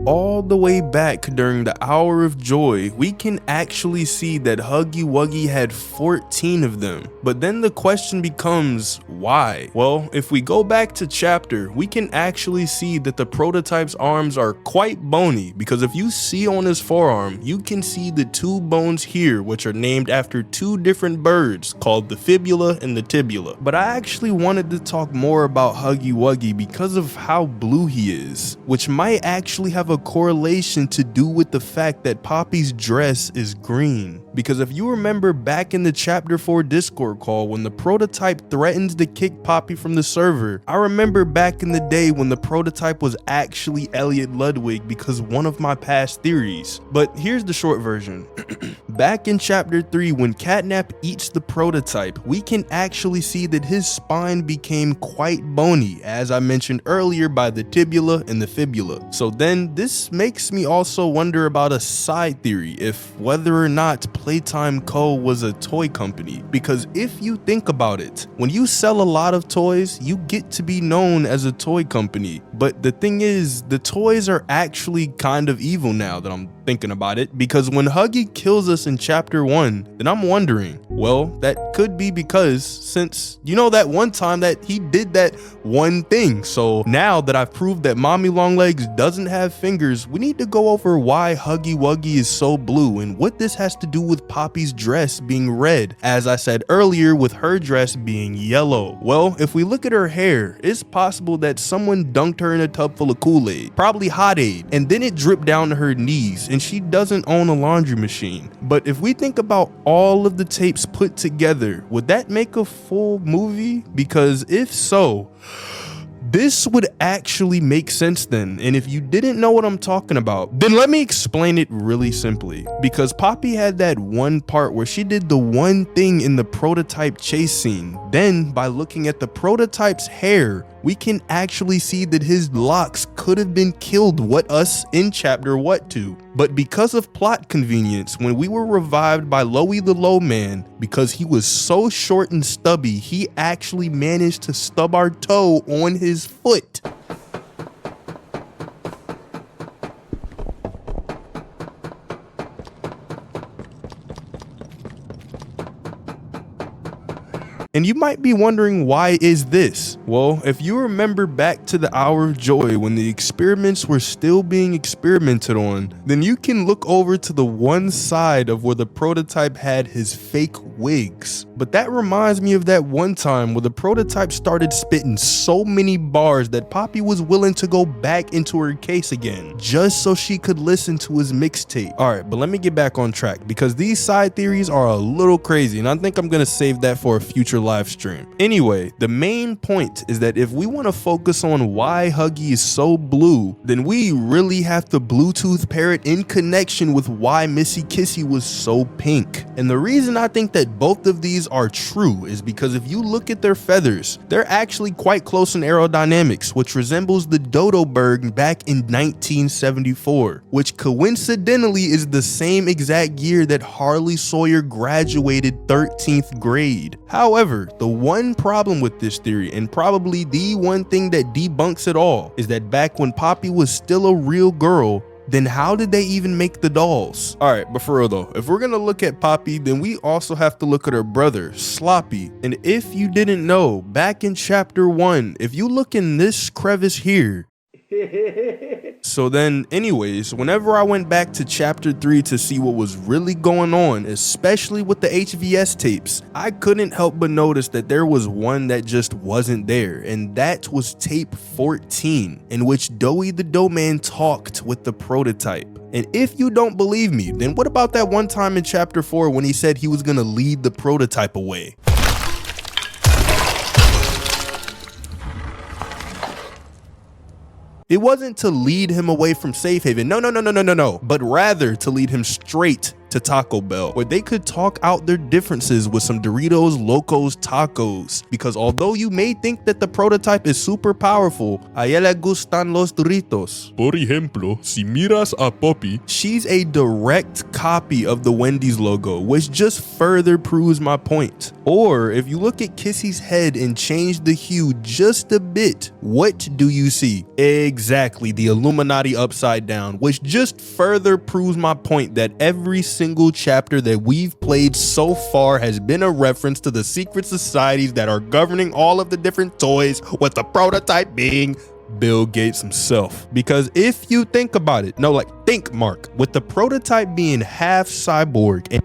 all the way back during the Hour of Joy, we can actually see that Huggy Wuggy had 14 of them. But then the question becomes, why? Well, if we go back to chapter, we can actually see that the prototype's arms are quite bony, because if you see on his forearm, you can see the two bones here, which are named after two different birds called the fibula and the tibula. But I actually wanted to talk more about Huggy Wuggy because of how blue he is, which might actually have a correlation to do with the fact that Poppy's dress is green. Because if you remember back in the chapter 4 Discord call when the prototype threatens to kick Poppy from the server, I remember back in the day when the prototype was actually Elliot Ludwig because one of my past theories. But here's the short version. Back in chapter 3 when Catnap eats the prototype, we can actually see that his spine became quite bony, as I mentioned earlier, by the tibula and the fibula. So then this makes me also wonder about a side theory, if whether or not Playtime Co. was a toy company. Because if you think about it, when you sell a lot of toys, you get to be known as a toy company. But the thing is, the toys are actually kind of evil now that I'm thinking about it, because when Huggy kills us in chapter 1, then I'm wondering, well, that could be because since you know that one time that he did that one thing. So now that I've proved that Mommy Longlegs doesn't have fingers, we need to go over why Huggy Wuggy is so blue and what this has to do with Poppy's dress being red, as I said earlier with her dress being yellow. Well, if we look at her hair, it's possible that someone dunked her in a tub full of Kool-Aid, probably Hot Aid, and then it dripped down to her knees, and she doesn't own a laundry machine. But if we think about all of the tapes put together, would that make a full movie? Because if so, this would actually make sense then. And if you didn't know what I'm talking about, then let me explain it really simply. Because Poppy had that one part where she did the one thing in the prototype chase scene. Then by looking at the prototype's hair, we can actually see that his locks could have been killed what us in chapter what to. But because of plot convenience, when we were revived by Loey the Low Man, because he was so short and stubby, he actually managed to stub our toe on his foot. And you might be wondering, why is this? Well, if you remember back to the Hour of Joy when the experiments were still being experimented on, then you can look over to the one side of where the prototype had his fake wigs. But that reminds me of that one time where the prototype started spitting so many bars that Poppy was willing to go back into her case again, just so she could listen to his mixtape. Alright, but let me get back on track, because these side theories are a little crazy, and I think I'm gonna save that for a future live stream. Anyway, the main point is that if we want to focus on why Huggy is so blue, then we really have to Bluetooth pair it in connection with why Missy Kissy was so pink. And the reason I think that both of these are true is because if you look at their feathers, they're actually quite close in aerodynamics, which resembles the dodo bird back in 1974, which coincidentally is the same exact year that Harley Sawyer graduated 13th grade. However, the one problem with this theory, and probably the one thing that debunks it all, is that back when Poppy was still a real girl, then how did they even make the dolls? Alright, but for real though, if we're gonna look at Poppy, then we also have to look at her brother, Sloppy. And if you didn't know, back in chapter 1, if you look in this crevice here, so then anyways, whenever I went back to chapter 3 to see what was really going on, especially with the HVS tapes, I couldn't help but notice that there was one that just wasn't there, and that was tape 14, in which Doey the Dough Man talked with the prototype. And if you don't believe me, then what about that one time in chapter 4 when he said he was gonna lead the prototype away? It wasn't to lead him away from Safe Haven, no, but rather to lead him straight to Taco Bell, where they could talk out their differences with some Doritos Locos Tacos. Because although you may think that the prototype is super powerful, a ella le gustan los Doritos. Por ejemplo, si miras a Poppy, she's a direct copy of the Wendy's logo, which just further proves my point. Or if you look at Kissy's head and change the hue just a bit, what do you see? Exactly, the Illuminati upside down, which just further proves my point that every single chapter that we've played so far has been a reference to the secret societies that are governing all of the different toys, with the prototype being Bill Gates himself. Because if you think about it, no, like think, Mark, with the prototype being half cyborg and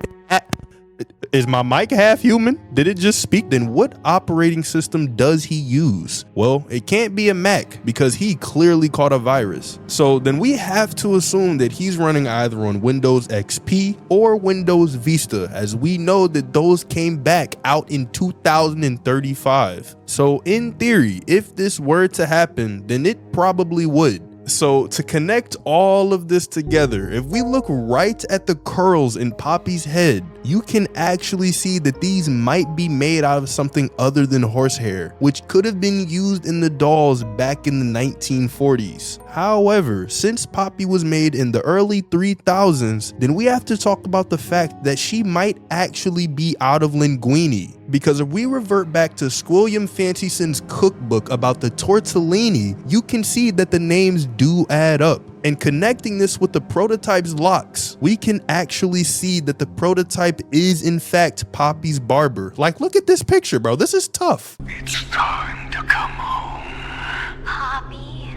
is my mic half human? Did it just speak? Then what operating system does he use? Well, it can't be a Mac because he clearly caught a virus. So then we have to assume that he's running either on Windows XP or Windows Vista, as we know that those came back out in 2035. So in theory, if this were to happen, then it probably would. So to connect all of this together, if we look right at the curls in Poppy's head, you can actually see that these might be made out of something other than horsehair, which could have been used in the dolls back in the 1940s. However, since Poppy was made in the early 3000s, then we have to talk about the fact that she might actually be out of linguine. Because if we revert back to Squilliam Fancyson's cookbook about the tortellini, you can see that the names do add up. And connecting this with the prototype's locks, we can actually see that the prototype is in fact Poppy's barber. Like, look at this picture, bro. This is tough. It's time to come home. Poppy.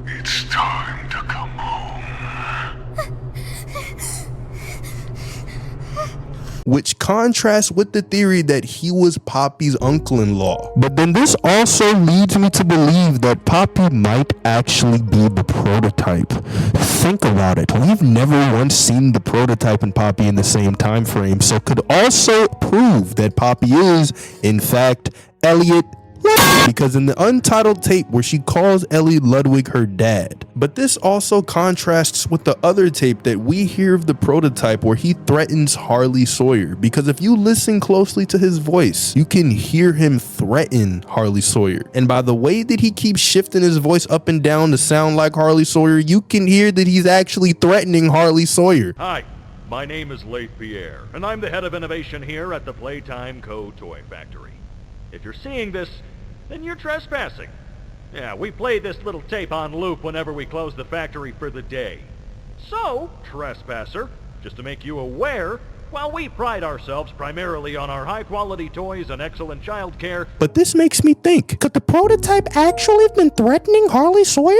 It's time to come home. Which contrasts with the theory that he was Poppy's uncle-in-law. But then this also leads me to believe that Poppy might actually be the prototype. Think about it. We've never once seen the prototype and Poppy in the same time frame, so could also prove that Poppy is, in fact, Elliot. Because in the untitled tape where she calls Ellie Ludwig her dad. But this also contrasts with the other tape that we hear of the prototype where he threatens Harley Sawyer. Because if you listen closely to his voice, you can hear him threaten Harley Sawyer. And by the way that he keeps shifting his voice up and down to sound like Harley Sawyer, you can hear that he's actually threatening Harley Sawyer. Hi, my name is Leif Pierre, and I'm the head of innovation here at the Playtime Co. Toy Factory. If you're seeing this, then you're trespassing. Yeah, we play this little tape on loop whenever we close the factory for the day. So, trespasser, just to make you aware, while we pride ourselves primarily on our high-quality toys and excellent child care... But this makes me think, could the prototype actually have been threatening Harley Sawyer?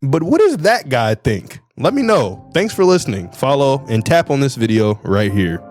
But what does that guy think? Let me know. Thanks for listening. Follow and tap on this video right here.